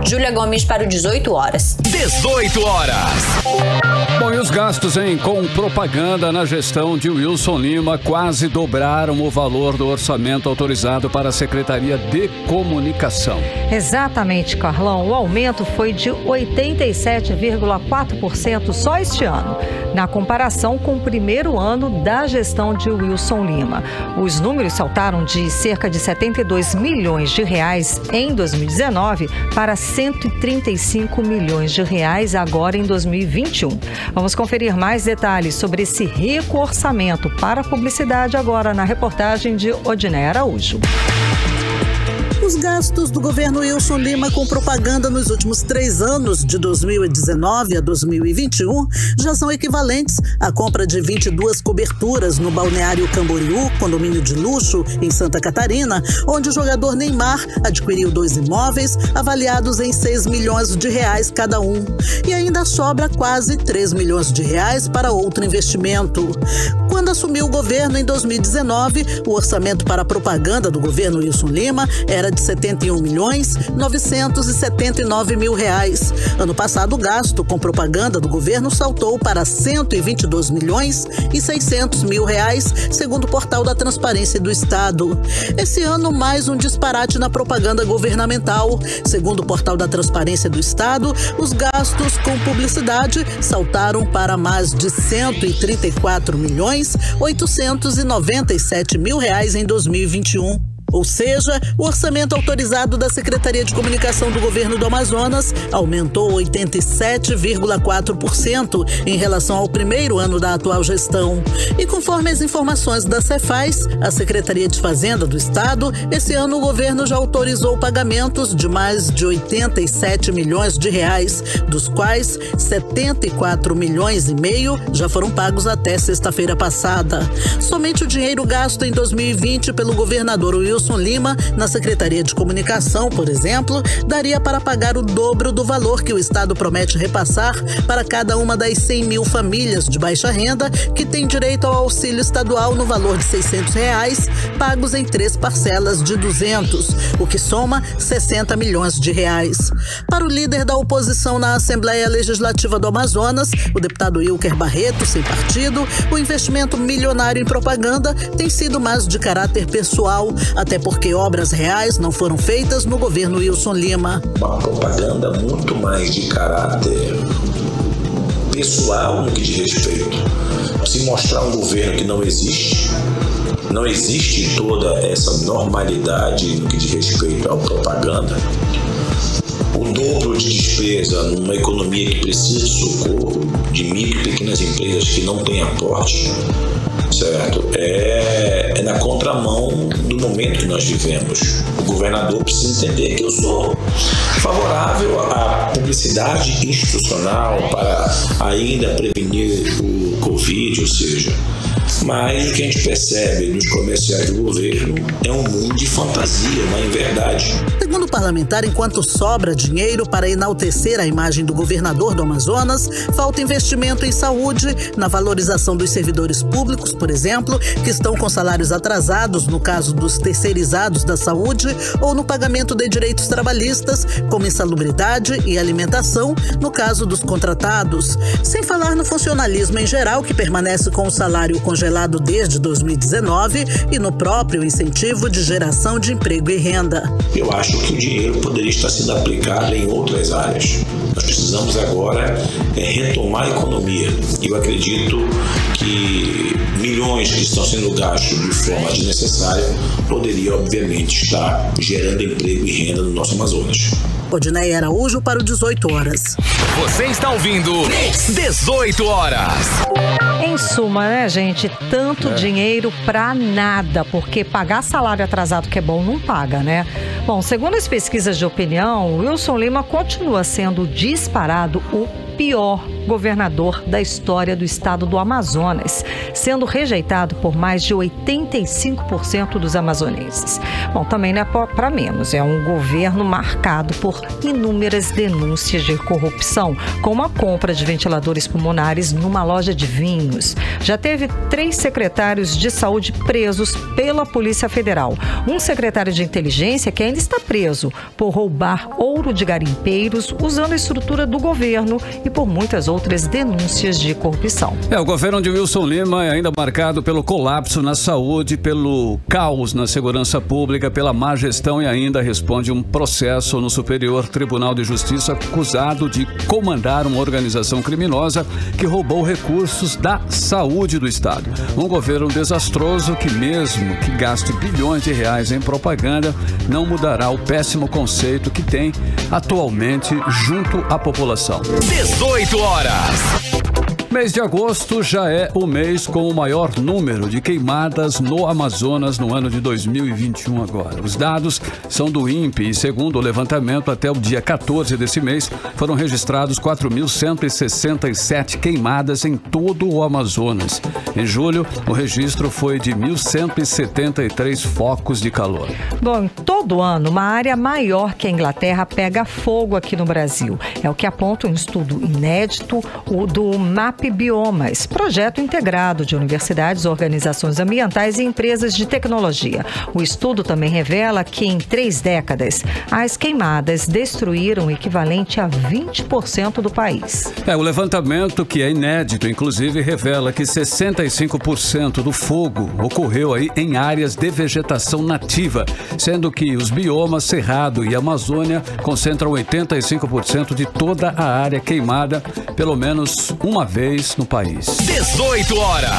Júlia Gomes para o 18 horas. 18 horas. Bom, e os gastos, com propaganda na gestão de Wilson Lima quase dobraram o valor do orçamento autorizado para a Secretaria de Comunicação. Exatamente, Carlão. O aumento foi de 87,4% só este ano, na comparação com o primeiro ano da gestão de Wilson Lima. Os números saltaram de cerca de 72 milhões de reais em 2019 para 135 milhões de reais agora em 2021. Vamos conferir mais detalhes sobre esse rico orçamento para a publicidade agora na reportagem de Odiné Araújo. Os gastos do governo Wilson Lima com propaganda nos últimos 3 anos, de 2019 a 2021, já são equivalentes à compra de 22 coberturas no Balneário Camboriú, condomínio de luxo em Santa Catarina, onde o jogador Neymar adquiriu 2 imóveis avaliados em 6 milhões de reais cada um. E ainda sobra quase 3 milhões de reais para outro investimento. Quando assumiu o governo em 2019, o orçamento para a propaganda do governo Wilson Lima era de 71.979 mil reais. Ano passado, o gasto com propaganda do governo saltou para 122.600 mil reais, segundo o portal da Transparência do Estado. Esse ano, mais um disparate na propaganda governamental. Segundo o portal da Transparência do Estado, os gastos com publicidade saltaram para mais de 134.897 mil reais em 2021. Ou seja, o orçamento autorizado da Secretaria de Comunicação do Governo do Amazonas aumentou 87,4% em relação ao primeiro ano da atual gestão. E conforme as informações da Cefaz, a Secretaria de Fazenda do Estado, esse ano o governo já autorizou pagamentos de mais de 87 milhões de reais, dos quais 74 milhões e meio já foram pagos até sexta-feira passada. Somente o dinheiro gasto em 2020 pelo governador Wilson Lima, na Secretaria de Comunicação, por exemplo, daria para pagar o dobro do valor que o Estado promete repassar para cada uma das 100 mil famílias de baixa renda que têm direito ao auxílio estadual no valor de R$600, pagos em 3 parcelas de 200, o que soma 60 milhões de reais. Para o líder da oposição na Assembleia Legislativa do Amazonas, o deputado Wilker Barreto, sem partido, o investimento milionário em propaganda tem sido mais de caráter pessoal, até porque obras reais não foram feitas no governo Wilson Lima. Uma propaganda muito mais de caráter pessoal no que diz respeito. Se mostrar um governo que não existe toda essa normalidade no que diz respeito à propaganda, o dobro de despesa numa economia que precisa de socorro, de micro e pequenas empresas que não têm aporte, certo? É na contramão do momento que nós vivemos. O governador precisa entender que eu sou favorável à publicidade institucional para ainda prevenir o Covid, ou seja, mas o que a gente percebe nos comerciais do governo é um mundo de fantasia, não é verdade. Segundo o parlamentar, enquanto sobra dinheiro para enaltecer a imagem do governador do Amazonas, falta investimento em saúde, na valorização dos servidores públicos, por exemplo, que estão com salários atrasados no caso dos terceirizados da saúde, ou no pagamento de direitos trabalhistas, como insalubridade e alimentação, no caso dos contratados. Sem falar no funcionalismo em geral, que permanece com o salário congelado desde 2019, e no próprio incentivo de geração de emprego e renda. Eu acho que o dinheiro poderia estar sendo aplicado em outras áreas. Nós precisamos agora retomar a economia. Eu acredito que milhões que estão sendo gastos de forma desnecessária poderiam, obviamente, estar gerando emprego e renda no nosso Amazonas. Odinei Araújo para o 18 horas. Você está ouvindo 18 horas. Em suma, né, gente? Tanto dinheiro pra nada, porque pagar salário atrasado que é bom não paga, né? Bom, segundo as pesquisas de opinião, Wilson Lima continua sendo disparado o pior governador da história do estado do Amazonas, sendo rejeitado por mais de 85% dos amazonenses. Bom, também não é para menos, é um governo marcado por inúmeras denúncias de corrupção, como a compra de ventiladores pulmonares numa loja de vinhos. Já teve 3 secretários de saúde presos pela Polícia Federal. Um secretário de inteligência que ainda está preso por roubar ouro de garimpeiros usando a estrutura do governo e por muitas outras denúncias de corrupção. O governo de Wilson Lima é ainda marcado pelo colapso na saúde, pelo caos na segurança pública, pela má gestão e ainda responde um processo no Superior Tribunal de Justiça acusado de comandar uma organização criminosa que roubou recursos da saúde do estado. Um governo desastroso que, mesmo que gaste bilhões de reais em propaganda, não mudará o péssimo conceito que tem atualmente junto à população. 18 horas. Mês de agosto já é o mês com o maior número de queimadas no Amazonas no ano de 2021 agora. Os dados são do INPE e, segundo o levantamento, até o dia 14 desse mês, foram registrados 4.167 queimadas em todo o Amazonas. Em julho, o registro foi de 1.173 focos de calor. Bom, todo ano, uma área maior que a Inglaterra pega fogo aqui no Brasil. É o que aponta um estudo inédito, o do MAP Biomas, projeto integrado de universidades, organizações ambientais e empresas de tecnologia. O estudo também revela que em 3 décadas, as queimadas destruíram o equivalente a 20% do país. O levantamento, que é inédito, inclusive, revela que 65% do fogo ocorreu aí em áreas de vegetação nativa, sendo que os biomas Cerrado e Amazônia concentram 85% de toda a área queimada, pelo menos uma vez no país. 18 horas.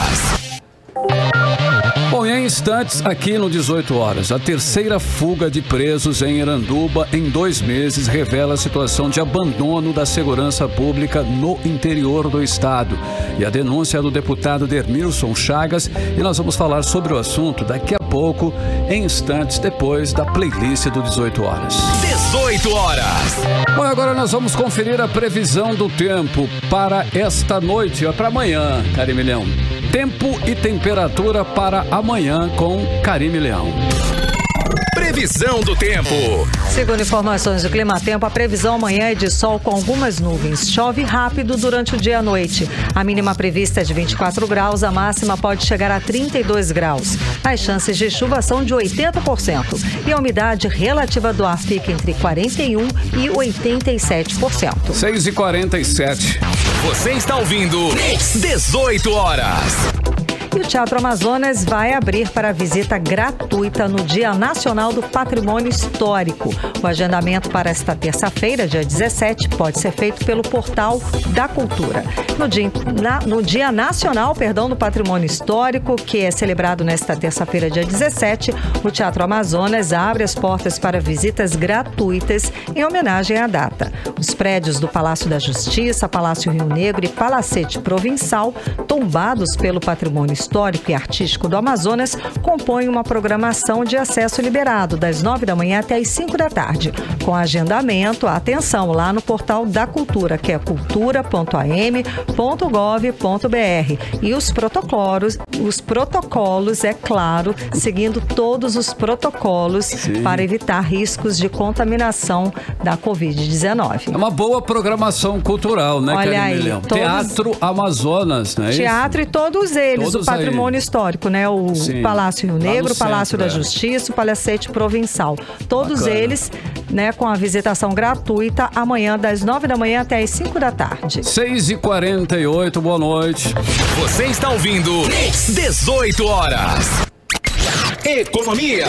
Bom, e em instantes, aqui no 18 horas, a terceira fuga de presos em Iranduba em 2 meses revela a situação de abandono da segurança pública no interior do estado. E a denúncia é do deputado Dermilson Chagas, e nós vamos falar sobre o assunto daqui a pouco, em instantes, depois da playlist do 18 horas. 18 horas. Bom, agora nós vamos conferir a previsão do tempo para esta noite, para amanhã, Karime Leão. Tempo e temperatura para amanhã com Karime Leão. Previsão do tempo. Segundo informações do Climatempo, a previsão amanhã é de sol com algumas nuvens. Chove rápido durante o dia e a noite. A mínima prevista é de 24 graus, a máxima pode chegar a 32 graus. As chances de chuva são de 80% e a umidade relativa do ar fica entre 41% e 87%. 6h47. Você está ouvindo 18 horas. E o Teatro Amazonas vai abrir para visita gratuita no Dia Nacional do Patrimônio Histórico. O agendamento para esta terça-feira, dia 17, pode ser feito pelo Portal da Cultura. No Dia Nacional, do Patrimônio Histórico, que é celebrado nesta terça-feira, dia 17, o Teatro Amazonas abre as portas para visitas gratuitas em homenagem à data. Os prédios do Palácio da Justiça, Palácio Rio Negro e Palacete Provençal, tombados pelo patrimônio histórico e artístico do Amazonas, compõem uma programação de acesso liberado das 9 da manhã até as 5 da tarde, com agendamento, atenção, lá no Portal da Cultura, que é cultura.am.gov.br. E os protocolos, é claro, seguindo todos os protocolos para evitar riscos de contaminação da Covid-19. É uma boa programação cultural, né, Karime Leão? Teatro Amazonas, né? Teatro e todos eles, o patrimônio histórico, né? O Palácio Rio Negro, o Palácio da Justiça, o Palacete Provençal. Todos eles, né, com a visitação gratuita amanhã, das 9 da manhã até as 5 da tarde. 6h48, boa noite. Você está ouvindo 18 horas. Economia.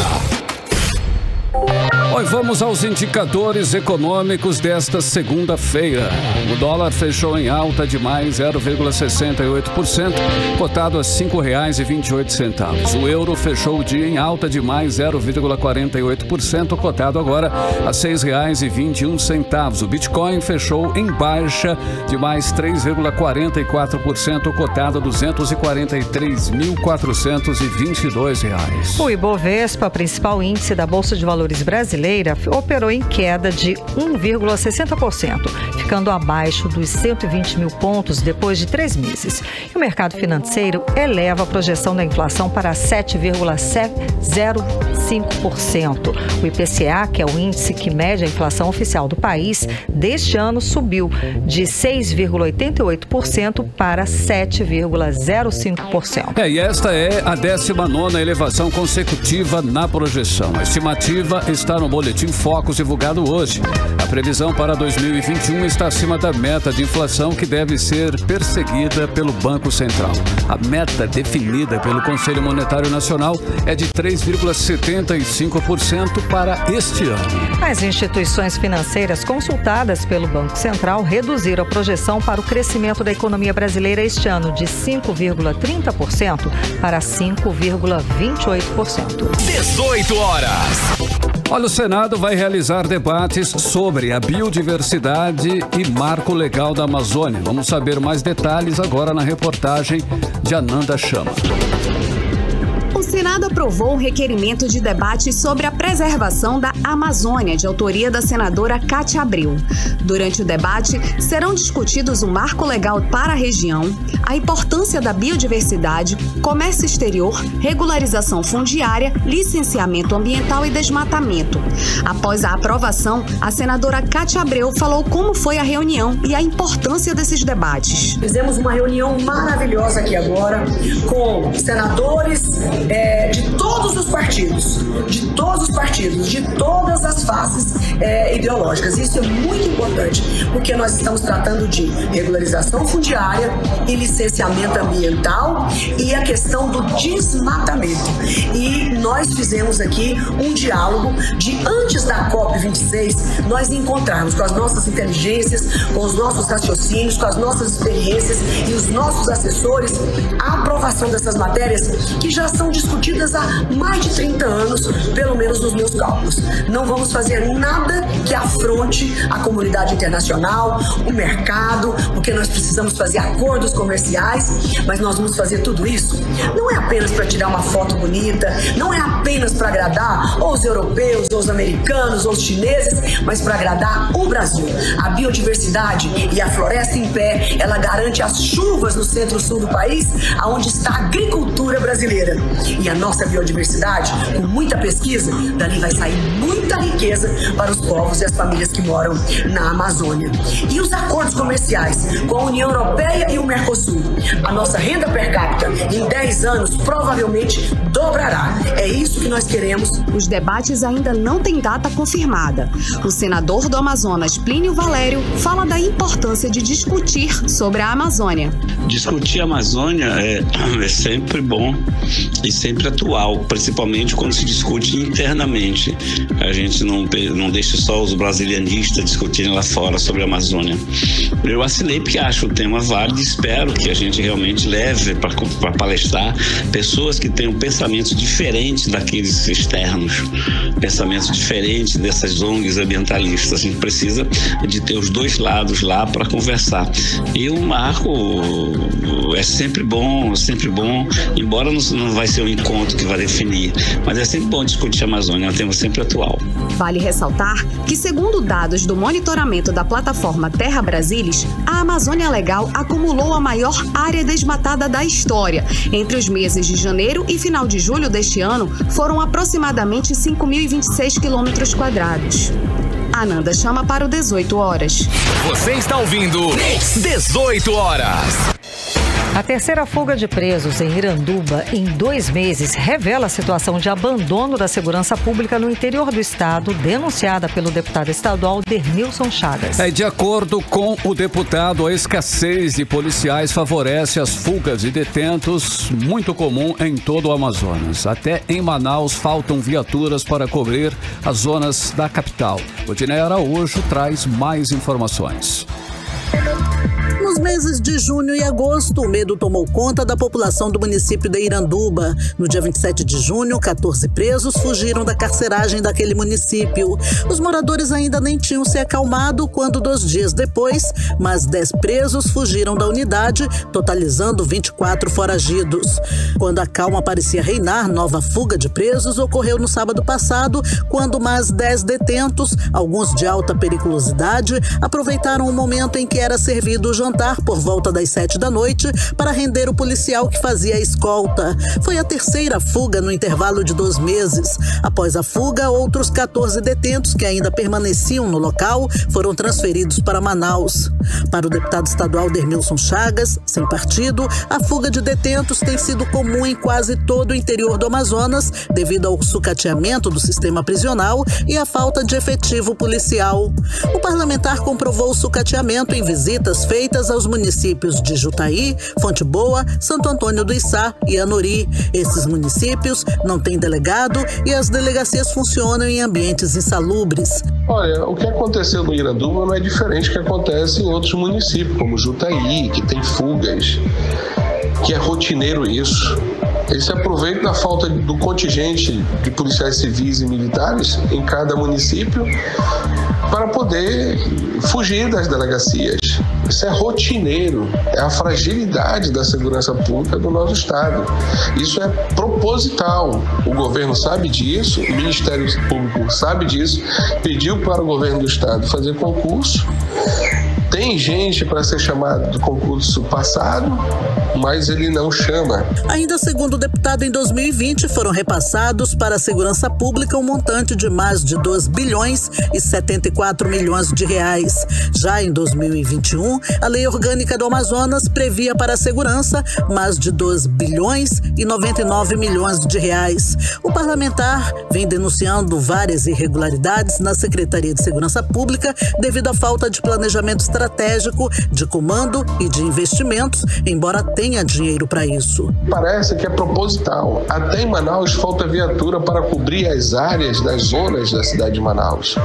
Oi, vamos aos indicadores econômicos desta segunda-feira. O dólar fechou em alta de mais 0,68%, cotado a R$ 5,28. O euro fechou o dia em alta de mais 0,48%, cotado agora a R$ 6,21. O Bitcoin fechou em baixa de mais 3,44%, cotado a R$ 243.422. O Ibovespa, principal índice da Bolsa de Valores brasileira, operou em queda de 1,60%, ficando abaixo dos 120 mil pontos depois de 3 meses. E o mercado financeiro eleva a projeção da inflação para 7,05%. O IPCA, que é o índice que mede a inflação oficial do país, deste ano subiu de 6,88% para 7,05%. E esta é a 19ª elevação consecutiva na projeção. A estimativa está no Boletim Focus divulgado hoje. A previsão para 2021 está acima da meta de inflação que deve ser perseguida pelo Banco Central. A meta definida pelo Conselho Monetário Nacional é de 3,75% para este ano. As instituições financeiras consultadas pelo Banco Central reduziram a projeção para o crescimento da economia brasileira este ano de 5,30% para 5,28%. 18 horas. Olha, o Senado vai realizar debates sobre a biodiversidade e marco legal da Amazônia. Vamos saber mais detalhes agora na reportagem de Ananda Chama. O Senado aprovou um requerimento de debate sobre a preservação da Amazônia, de autoria da senadora Cátia Abreu. Durante o debate, serão discutidos o marco legal para a região, a importância da biodiversidade, comércio exterior, regularização fundiária, licenciamento ambiental e desmatamento. Após a aprovação, a senadora Cátia Abreu falou como foi a reunião e a importância desses debates. Fizemos uma reunião maravilhosa aqui agora com senadores de todos os partidos, de todas as faces ideológicas. Isso é muito importante, porque nós estamos tratando de regularização fundiária e licenciamento ambiental e a questão do desmatamento. E nós fizemos aqui um diálogo de antes da COP26, nós encontrarmos com as nossas inteligências, com os nossos raciocínios, com as nossas experiências e os nossos assessores, a aprovação dessas matérias que já são discutidas há mais de 30 anos, pelo menos nos meus cálculos. Não vamos fazer nada que afronte a comunidade internacional, o mercado, porque nós precisamos fazer acordos comerciais, mas nós vamos fazer tudo isso não é apenas para tirar uma foto bonita, não é apenas para agradar ou os europeus, ou os americanos, ou os chineses, mas para agradar o Brasil. A biodiversidade e a floresta em pé, ela garante as chuvas no centro-sul do país, aonde está a agricultura brasileira. E a nossa biodiversidade, com muita pesquisa, dali vai sair muita riqueza para os povos e as famílias que moram na Amazônia. E os acordos comerciais com a União Europeia e o Mercosul. A nossa renda per capita em 10 anos provavelmente dobrará. É isso que nós queremos. Os debates ainda não têm data confirmada. O senador do Amazonas, Plínio Valério, fala da importância de discutir sobre a Amazônia. Discutir a Amazônia é sempre bom e sempre atual, principalmente quando se discute internamente. A gente não deixa só os brasilianistas discutirem lá fora sobre a Amazônia. Eu assinei porque acho o tema válido e espero que a gente realmente leve para palestrar pessoas que tenham pensamentos diferentes daqueles externos, pensamentos diferentes dessas ONGs ambientalistas. A gente precisa de ter os dois lados lá para conversar. E o marco é sempre bom, embora não vai ser um encontro que vai definir, mas é sempre bom discutir a Amazônia, é um tema sempre atual. Vale ressaltar que, segundo dados do monitoramento da plataforma Terra Brasilis, a Amazônia Legal acumulou a maior área desmatada da história. Entre os meses de janeiro e final de julho deste ano, foram aproximadamente 5.026 quilômetros quadrados. Ananda Chama para o 18 horas. Você está ouvindo 18 horas. A terceira fuga de presos em Iranduba em 2 meses revela a situação de abandono da segurança pública no interior do estado, denunciada pelo deputado estadual Dernilson Chagas. De acordo com o deputado, a escassez de policiais favorece as fugas de detentos, muito comum em todo o Amazonas. Até em Manaus faltam viaturas para cobrir as zonas da capital. O Dinei Araújo traz mais informações. Nos meses de junho e agosto, o medo tomou conta da população do município de Iranduba. No dia 27 de junho, 14 presos fugiram da carceragem daquele município. Os moradores ainda nem tinham se acalmado quando, 2 dias depois, mais 10 presos fugiram da unidade, totalizando 24 foragidos. Quando a calma parecia reinar, nova fuga de presos ocorreu no sábado passado, quando mais 10 detentos, alguns de alta periculosidade, aproveitaram o momento em que era servido o jantar por volta das 7 da noite para render o policial que fazia a escolta. Foi a terceira fuga no intervalo de 2 meses. Após a fuga, outros 14 detentos que ainda permaneciam no local foram transferidos para Manaus. Para o deputado estadual Dernilson Chagas, sem partido, a fuga de detentos tem sido comum em quase todo o interior do Amazonas devido ao sucateamento do sistema prisional e à falta de efetivo policial. O parlamentar comprovou o sucateamento em visitas feitas aos municípios de Jutaí, Fonte Boa, Santo Antônio do Içá e Anori. Esses municípios não têm delegado e as delegacias funcionam em ambientes insalubres. Olha, o que aconteceu no Iranduba não é diferente do que acontece em outros municípios, como Jutaí, que tem fugas, que é rotineiro isso. Eles se aproveitam da falta do contingente de policiais civis e militares em cada município para poder fugir das delegacias. Isso é rotineiro, é a fragilidade da segurança pública do nosso estado. Isso é proposital. O governo sabe disso, o Ministério Público sabe disso, pediu para o governo do estado fazer concurso. Tem gente para ser chamado de concurso passado, mas ele não chama. Ainda segundo o deputado, em 2020 foram repassados para a segurança pública um montante de mais de 2 bilhões e 74 milhões de reais. Já em 2021, a Lei Orgânica do Amazonas previa para a segurança mais de 2 bilhões e 99 milhões de reais. O parlamentar vem denunciando várias irregularidades na Secretaria de Segurança Pública devido à falta de planejamento estratégico, de comando e de investimentos, embora tenha dinheiro para isso. Parece que é proposital. Até em Manaus falta viatura para cobrir as áreas das zonas da cidade de Manaus.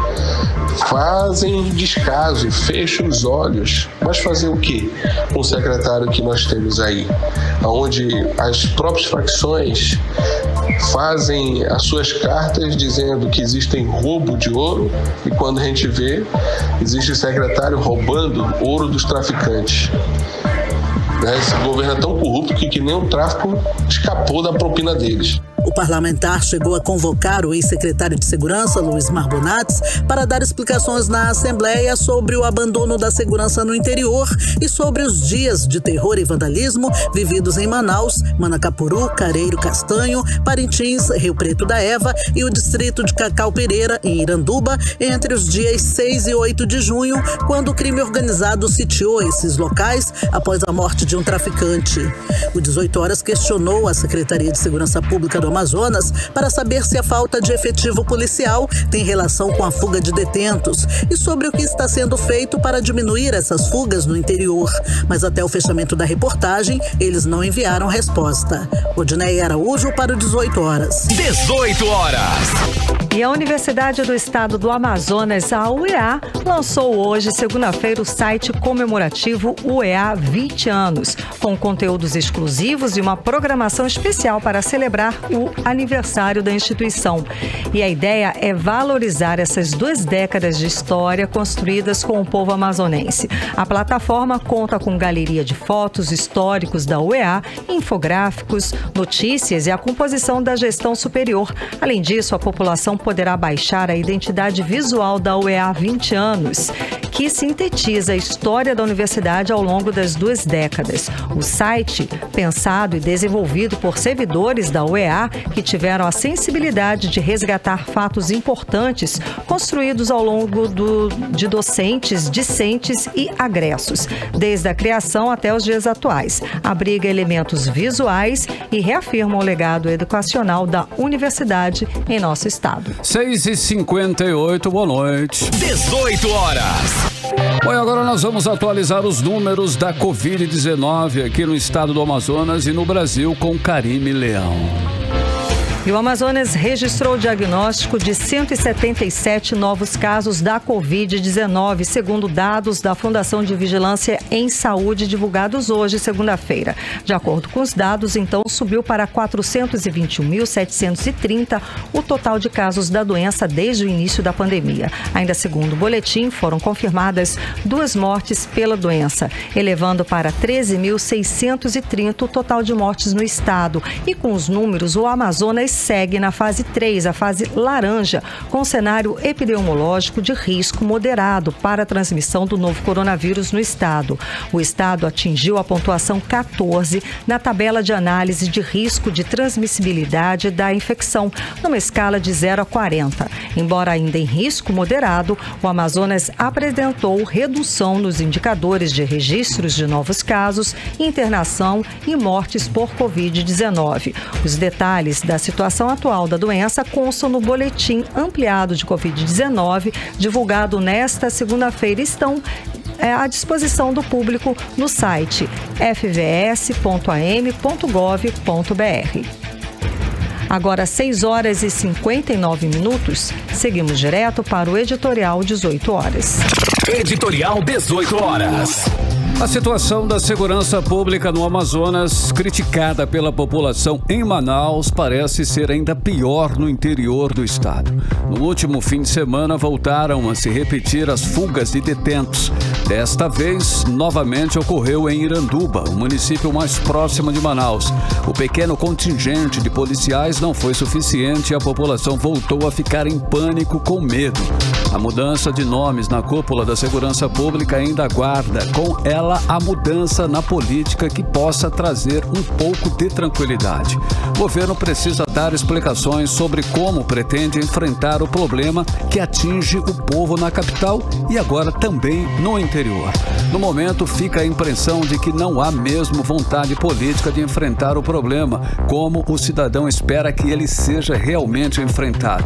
Fazem descaso e fecham os olhos. Mas fazer o quê? Com o secretário que nós temos aí, onde as próprias facções fazem as suas cartas dizendo que existem roubo de ouro e quando a gente vê, existe secretário roubando ouro dos traficantes. Esse governo é tão corrupto que nem o tráfico escapou da propina deles. O parlamentar chegou a convocar o ex-secretário de Segurança, Luiz Marbonates, para dar explicações na Assembleia sobre o abandono da segurança no interior e sobre os dias de terror e vandalismo vividos em Manaus, Manacapuru, Careiro Castanho, Parintins, Rio Preto da Eva e o distrito de Cacau Pereira, em Iranduba, entre os dias 6 e 8 de junho, quando o crime organizado sitiou esses locais após a morte de um traficante. O 18 Horas questionou a Secretaria de Segurança Pública do Amazonas para saber se a falta de efetivo policial tem relação com a fuga de detentos e sobre o que está sendo feito para diminuir essas fugas no interior. Mas até o fechamento da reportagem, eles não enviaram resposta. Odinei Araújo para o 18 Horas. 18 horas. E a Universidade do Estado do Amazonas, a UEA, lançou hoje, segunda-feira, o site comemorativo UEA 20 anos, com conteúdos exclusivos e uma programação especial para celebrar o aniversário da instituição. E a ideia é valorizar essas 2 décadas de história construídas com o povo amazonense. A plataforma conta com galeria de fotos históricos da UEA, infográficos, notícias e a composição da gestão superior. Além disso, a população poderá baixar a identidade visual da UEA 20 anos, que sintetiza a história da universidade ao longo das 2 décadas. O site, pensado e desenvolvido por servidores da UEA, que tiveram a sensibilidade de resgatar fatos importantes construídos ao longo de docentes, discentes e agressos, desde a criação até os dias atuais. Abriga elementos visuais e reafirma o legado educacional da universidade em nosso estado. 6h58, boa noite. 18 horas. Bom, agora nós vamos atualizar os números da Covid-19 aqui no estado do Amazonas e no Brasil com Karime Leão. E o Amazonas registrou o diagnóstico de 177 novos casos da Covid-19, segundo dados da Fundação de Vigilância em Saúde divulgados hoje, segunda-feira. De acordo com os dados, então, subiu para 421.730 o total de casos da doença desde o início da pandemia. Ainda segundo o boletim, foram confirmadas 2 mortes pela doença, elevando para 13.630 o total de mortes no estado. E com os números, o Amazonas segue na fase 3, a fase laranja, com cenário epidemiológico de risco moderado para a transmissão do novo coronavírus no estado. O estado atingiu a pontuação 14 na tabela de análise de risco de transmissibilidade da infecção, numa escala de 0 a 40. Embora ainda em risco moderado, o Amazonas apresentou redução nos indicadores de registros de novos casos, internação e mortes por Covid-19. Os detalhes da situação atual da doença constam no boletim ampliado de Covid-19, divulgado nesta segunda-feira, estão à disposição do público no site fvs.am.gov.br. Agora, 6h59, seguimos direto para o editorial 18 horas. Editorial 18 horas. A situação da segurança pública no Amazonas, criticada pela população em Manaus, parece ser ainda pior no interior do estado. No último fim de semana, voltaram a se repetir as fugas de detentos. Desta vez, novamente ocorreu em Iranduba, o município mais próximo de Manaus. O pequeno contingente de policiais não foi suficiente e a população voltou a ficar em pânico com medo. A mudança de nomes na cúpula da segurança pública ainda aguarda, com ela, a mudança na política que possa trazer um pouco de tranquilidade. O governo precisa dar explicações sobre como pretende enfrentar o problema que atinge o povo na capital e agora também no interior. No momento, fica a impressão de que não há mesmo vontade política de enfrentar o problema, como o cidadão espera que ele seja realmente enfrentado,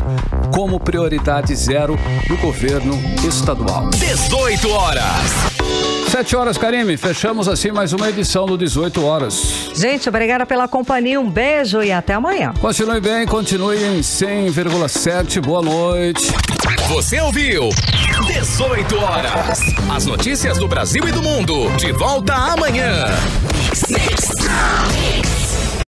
como prioridade 0 do governo estadual. 18 horas. 7 horas, Karime. Fechamos assim mais uma edição do 18 horas. Gente, obrigada pela companhia. Um beijo e até amanhã. Continue bem, continue em 100,7. Boa noite. Você ouviu 18 horas. As notícias do Brasil e do mundo. De volta amanhã.